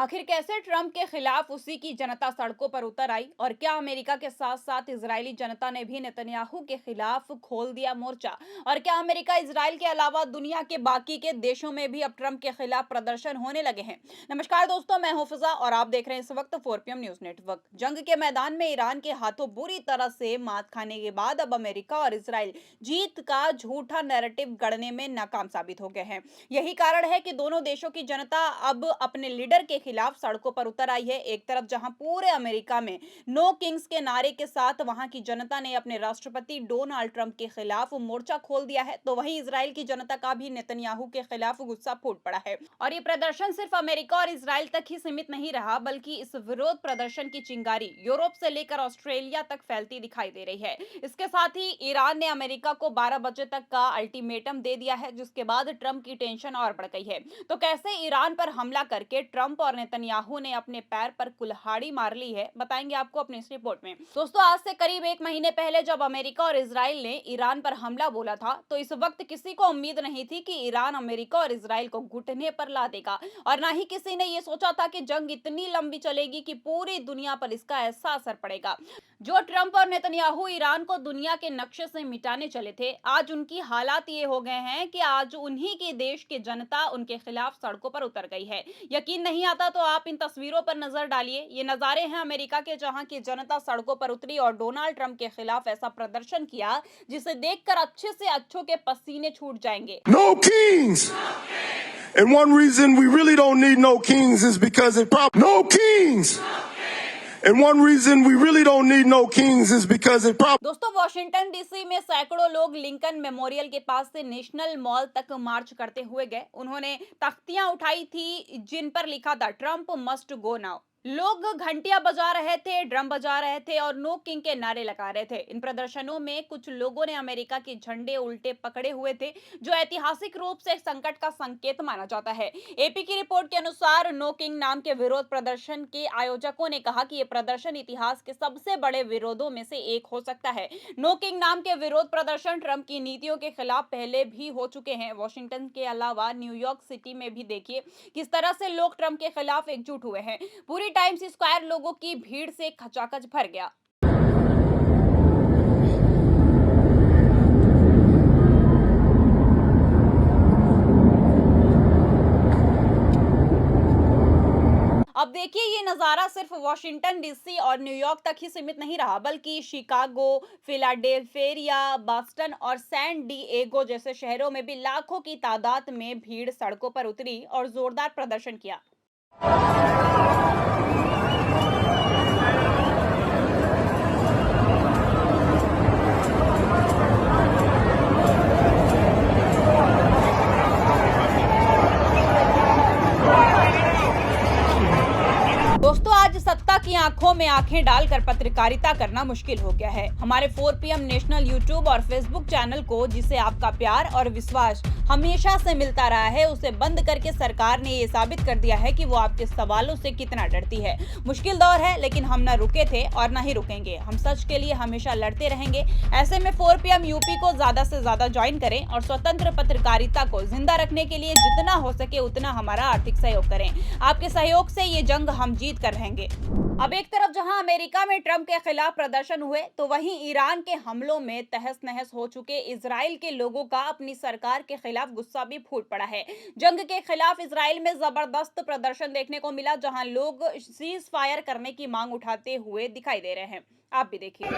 आखिर कैसे ट्रंप के खिलाफ उसी की जनता सड़कों पर उतर आई और क्या अमेरिका के साथ साथ इजरायली जनता ने भी नेतन्याहू के खिलाफ खोल दिया मोर्चा। और क्या अमेरिका इजराइल के अलावा दुनिया के बाकी के देशों में भी अब ट्रंप के खिलाफ प्रदर्शन होने लगे हैं। नमस्कार दोस्तों, मैं हूं फिजा और आप देख रहे हैं इस वक्त 4PM न्यूज नेटवर्क। जंग के मैदान में ईरान के हाथों बुरी तरह से मात खाने के बाद अब अमेरिका और इजराइल जीत का झूठा नैरेटिव गढ़ने में नाकाम साबित हो गए हैं। यही कारण है कि दोनों देशों की जनता अब अपने लीडर के खिलाफ सड़कों पर उतर आई है। एक तरफ जहां पूरे अमेरिका में नो किंग्स के नारे के साथ वहां की जनता ने अपने राष्ट्रपति डोनाल्ड ट्रंप के खिलाफ मोर्चा खोल दिया है, तो वहीं इजराइल की जनता का भी नेतन्याहू के खिलाफ गुस्सा फूट पड़ा है। और ये प्रदर्शन सिर्फ अमेरिका और इजराइल तक ही सीमित नहीं रहा, बल्कि इस विरोध प्रदर्शन की चिंगारी यूरोप से लेकर ऑस्ट्रेलिया तक फैलती दिखाई दे रही है। इसके साथ ही ईरान ने अमेरिका को 12 बजे तक का अल्टीमेटम दे दिया है, जिसके बाद ट्रंप की टेंशन और बढ़ गई है। तो कैसे ईरान पर हमला करके ट्रंप और नेतन्याहू ने अपने पैर पर कुल्हाड़ी मार ली है, बताएंगे आपको अपनी इस रिपोर्ट में। दोस्तों, आज से करीब एक महीने पहले जब अमेरिका और इजराइल ने ईरान पर हमला बोला था, तो इस वक्त किसी को उम्मीद नहीं थी कि ईरान अमेरिका और इजराइल को घुटने पर ला देगा, और ना ही किसी ने यह सोचा था कि जंग इतनी लंबी चलेगी कि पूरी दुनिया पर इसका ऐसा असर पड़ेगा। जो ट्रंप और नेतन्याहू ईरान को दुनिया के नक्शे से मिटाने चले थे, आज उनकी हालात ये हो गए हैं कि आज उन्हीं के देश की जनता उनके खिलाफ सड़कों पर उतर गई है। यकीन नहीं आता तो आप इन तस्वीरों पर नजर डालिए। ये नजारे हैं अमेरिका के, जहां की जनता सड़कों पर उतरी और डोनाल्ड ट्रंप के खिलाफ ऐसा प्रदर्शन किया जिसे देखकर अच्छे से अच्छों के पसीने छूट जाएंगे। No kings! And one reason we really don't need no kings is because no kings! And one reason we really don't need no kings is because दोस्तों, वॉशिंगटन डीसी में सैकड़ों लोग लिंकन मेमोरियल के पास से नेशनल मॉल तक मार्च करते हुए गए। उन्होंने तख्तियां उठाई थी जिन पर लिखा था ट्रंप मस्ट गो नाउ। लोग घंटियां बजा रहे थे, ड्रम बजा रहे थे और नो किंग के नारे लगा रहे थे। इन प्रदर्शनों में कुछ लोगों ने अमेरिका के झंडे उल्टे पकड़े हुए थे, जो ऐतिहासिक रूप से संकट का संकेत माना जाता है। एपी की रिपोर्ट के अनुसार नो किंग नाम के विरोध प्रदर्शन के आयोजकों ने कहा कि यह प्रदर्शन इतिहास के सबसे बड़े विरोधों में से एक हो सकता है। नो किंग नाम के विरोध प्रदर्शन ट्रंप की नीतियों के खिलाफ पहले भी हो चुके हैं। वॉशिंगटन के अलावा न्यूयॉर्क सिटी में भी देखिए किस तरह से लोग ट्रंप के खिलाफ एकजुट हुए हैं। पूरी टाइम्स स्क्वायर लोगों की भीड़ से खचाखच भर गया। अब देखिए, ये नज़ारा सिर्फ वॉशिंगटन डीसी और न्यूयॉर्क तक ही सीमित नहीं रहा, बल्कि शिकागो, फिलाडेल्फिया, बॉस्टन और सैन डिएगो जैसे शहरों में भी लाखों की तादाद में भीड़ सड़कों पर उतरी और जोरदार प्रदर्शन किया। दोस्तों, आज सत्ता की आंखों में आंखें डालकर पत्रकारिता करना मुश्किल हो गया है। हमारे 4PM नेशनल यूट्यूब और फेसबुक चैनल को, जिसे आपका प्यार और विश्वास हमेशा से मिलता रहा है, उसे बंद करके सरकार ने ये साबित कर दिया है कि वो आपके सवालों से कितना डरती है। मुश्किल दौर है, लेकिन हम न रुके थे और न ही रुकेंगे। हम सच के लिए हमेशा लड़ते रहेंगे। ऐसे में 4PM यूपी को ज्यादा से ज्यादा ज्वाइन करें और स्वतंत्र पत्रकारिता को जिंदा रखने के लिए जितना हो सके उतना हमारा आर्थिक सहयोग करें। आपके सहयोग से ये जंग हम जीत कर रहेंगे। अब एक तरफ जहां अमेरिका में ट्रंप के खिलाफ प्रदर्शन हुए, तो वहीं ईरान के हमलों में तहस नहस हो चुके इजराइल के लोगों का अपनी सरकार के खिलाफ गुस्सा भी फूट पड़ा है। जंग के खिलाफ इजराइल में जबरदस्त प्रदर्शन देखने को मिला, जहां लोग सीज फायर करने की मांग उठाते हुए दिखाई दे रहे हैं। आप भी देखिए।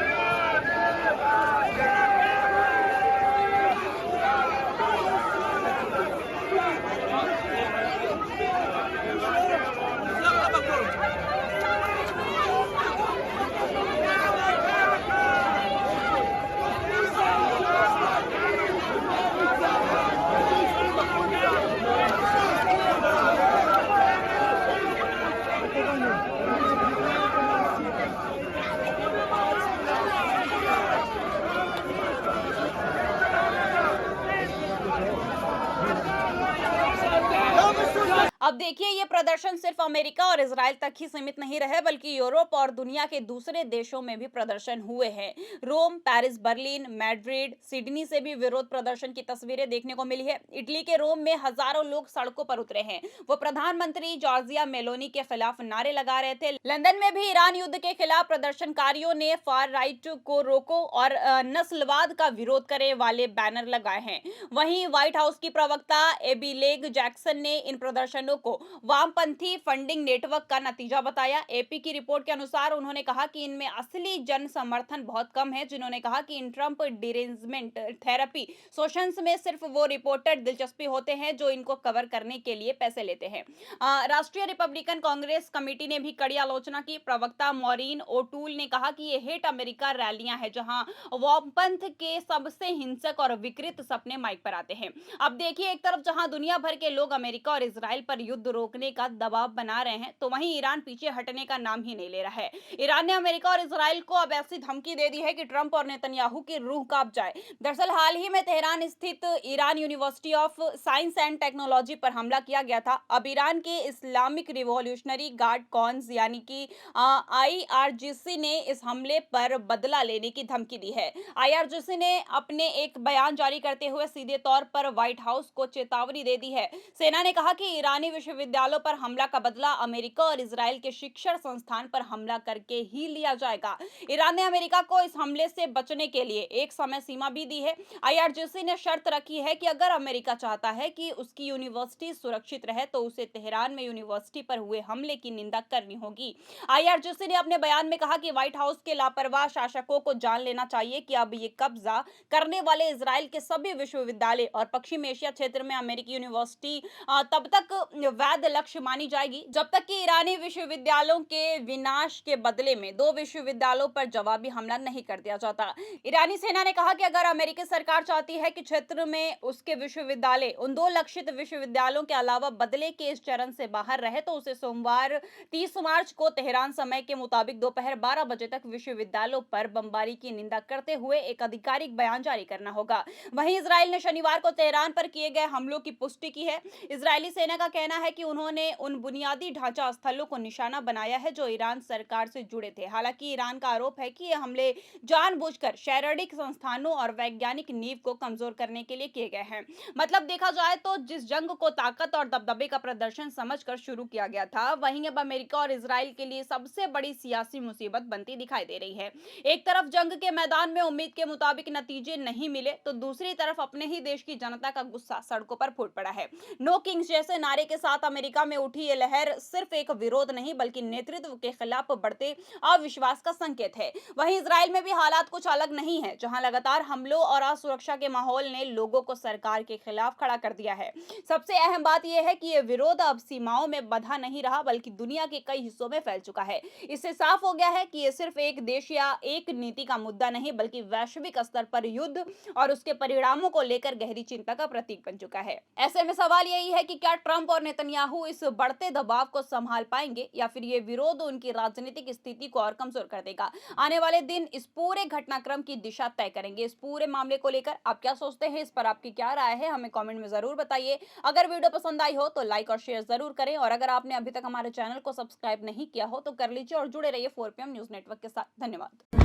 अब देखिए, ये प्रदर्शन सिर्फ अमेरिका और इजराइल तक ही सीमित नहीं रहे, बल्कि यूरोप और दुनिया के दूसरे देशों में भी प्रदर्शन हुए हैं। रोम, पेरिस, बर्लिन, मैड्रिड, सिडनी से भी विरोध प्रदर्शन की तस्वीरें देखने को मिली है। इटली के रोम में हजारों लोग सड़कों पर उतरे हैं। वो प्रधानमंत्री जॉर्जिया मेलोनी के खिलाफ नारे लगा रहे थे। लंदन में भी ईरान युद्ध के खिलाफ प्रदर्शनकारियों ने फार राइट को रोको और नस्लवाद का विरोध करने वाले बैनर लगाए हैं। वहीं व्हाइट हाउस की प्रवक्ता एबिलेग जैक्सन ने इन प्रदर्शनों को वामपंथी फंडिंग नेटवर्क का नतीजा बताया। एपी की रिपोर्ट के अनुसार उन्होंने कहा कि इनमें असली जन समर्थन बहुत कम है। जिन्होंने कहा कि इन ट्रंप डिरेंजमेंट थेरेपी सेशंस में सिर्फ वो रिपोर्टर दिलचस्पी होते हैं जो इनको कवर करने के लिए पैसे लेते हैं। राष्ट्रीय रिपब्लिकन कांग्रेस कमेटी ने भी कड़ी आलोचना की। प्रवक्ता मॉरीन ओटूल ने कहा कि ये हेट अमेरिका रैलियां हैं जहां वामपंथ के सबसे हिंसक और विकृत सपने माइक पर आते हैं। अब देखिए, एक तरफ जहां दुनिया भर के लोग अमेरिका और इजराइल पर युद्ध रोकने का दबाव बना रहे हैं, तो वहीं ईरान पीछे हटने का नाम ही नहीं ले रहा है। ईरान ने अमेरिका और इजराइल को अब ऐसी धमकी दे दी है कि ट्रंप और नेतन्याहू की रूह कांप जाए। दरअसल हाल ही में तेहरान स्थित Iran university of science and technology पर हमला किया गया था। अब ईरान के इस्लामिक रिवॉल्यूशनरी गार्ड कॉन्स यानी कि आईआरजीसी ने इस हमले पर बदला लेने की धमकी दी है। आईआरजीसी ने अपने एक बयान जारी करते हुए सीधे तौर पर व्हाइट हाउस को चेतावनी दे दी है। सेना ने कहा कि ईरानी विश्वविद्यालयों पर हमला का बदला अमेरिका और इजराइल के शिक्षण संस्थान पर हमला करके ही लिया जाएगा। ईरान ने अमेरिका को इस हमले से बचने के लिए एक समय सीमा भी दी है। आईआरजीसी ने शर्त रखी है कि अगर अमेरिका चाहता है कि उसकी यूनिवर्सिटी सुरक्षित रहे तो उसे तेहरान में यूनिवर्सिटी पर हुए हमले की निंदा करनी होगी। आईआरजीसी ने अपने बयान में कहा कि व्हाइट हाउस के लापरवाह शासकों को जान लेना चाहिए कि अब ये कब्जा करने वाले इजराइल के सभी विश्वविद्यालय और पश्चिम एशिया क्षेत्र में अमेरिकी यूनिवर्सिटी तब तक वैध लक्ष्य मानी जाएगी जब तक कि ईरानी विश्वविद्यालयों के विनाश के बदले में दो विश्वविद्यालयों पर जवाबी हमला नहीं कर दिया जाता। ईरानी सेना ने कहा कि अगर अमेरिकी सरकार चाहती है कि क्षेत्र में उसके विश्वविद्यालय उन दो लक्षित विश्वविद्यालयों के अलावा बदले के इस चरण से बाहर रहे तो उसे सोमवार 30 मार्च को तेहरान समय के मुताबिक दोपहर 12 बजे तक विश्वविद्यालयों पर बमबारी की निंदा करते हुए एक आधिकारिक बयान जारी करना होगा। वहीं इजराइल ने शनिवार को तेहरान पर किए गए हमलों की पुष्टि की है। इजरायली सेना का कहना है कि उन्होंने उन बुनियादी ढांचा स्थलों को निशाना बनाया है जो ईरान सरकार से जुड़े थे। हालांकि ईरान का आरोप है कि ये हमले जानबूझकर शैक्षणिक संस्थानों और वैज्ञानिक नींव को कमजोर करने के लिए किए गए हैं। मतलब देखा जाए तो जिस जंग को ताकत और दबदबे का प्रदर्शन समझकर शुरू किया गया था, वहीं अब अमेरिका और इजराइल के लिए सबसे बड़ी सियासी मुसीबत बनती दिखाई दे रही है। एक तरफ जंग के मैदान में उम्मीद के मुताबिक नतीजे नहीं मिले तो दूसरी तरफ अपने ही देश की जनता का गुस्सा सड़कों पर फूट पड़ा है। नो किंग्स जैसे नारे के साथ अमेरिका में उठी ये लहर सिर्फ एक विरोध नहीं बल्कि नेतृत्व के खिलाफ बढ़ते अविश्वास का संकेत है। वहीं इजराइल में भी हालात कुछ अलग नहीं है, जहां लगातार हमलों और असुरक्षा के माहौल ने लोगों को सरकार के खिलाफ खड़ा कर दिया है। सबसे अहम बात यह है कि यह विरोध अब सीमाओं में बंधा नहीं रहा बल्कि दुनिया के कई हिस्सों में फैल चुका है। इससे साफ हो गया है कि यह सिर्फ एक देश या एक नीति का मुद्दा नहीं बल्कि वैश्विक स्तर पर युद्ध और उसके परिणामों को लेकर गहरी चिंता का प्रतीक बन चुका है। ऐसे में सवाल यही है कि क्या ट्रंप और नेतन्याहू इस बढ़ते दबाव को संभाल पाएंगे या फिर ये विरोध उनकी राजनीतिक स्थिति को और कमजोर कर देगा। आने वाले दिन इस पूरे घटनाक्रम की दिशा तय करेंगे। इस पूरे मामले को लेकर आप क्या सोचते हैं, इस पर आपकी क्या राय है, हमें कमेंट में जरूर बताइए। अगर वीडियो पसंद आई हो तो लाइक और शेयर जरूर करें और अगर आपने अभी तक हमारे चैनल को सब्सक्राइब नहीं किया हो तो कर लीजिए और जुड़े रहिए 4PM न्यूज नेटवर्क के साथ। धन्यवाद।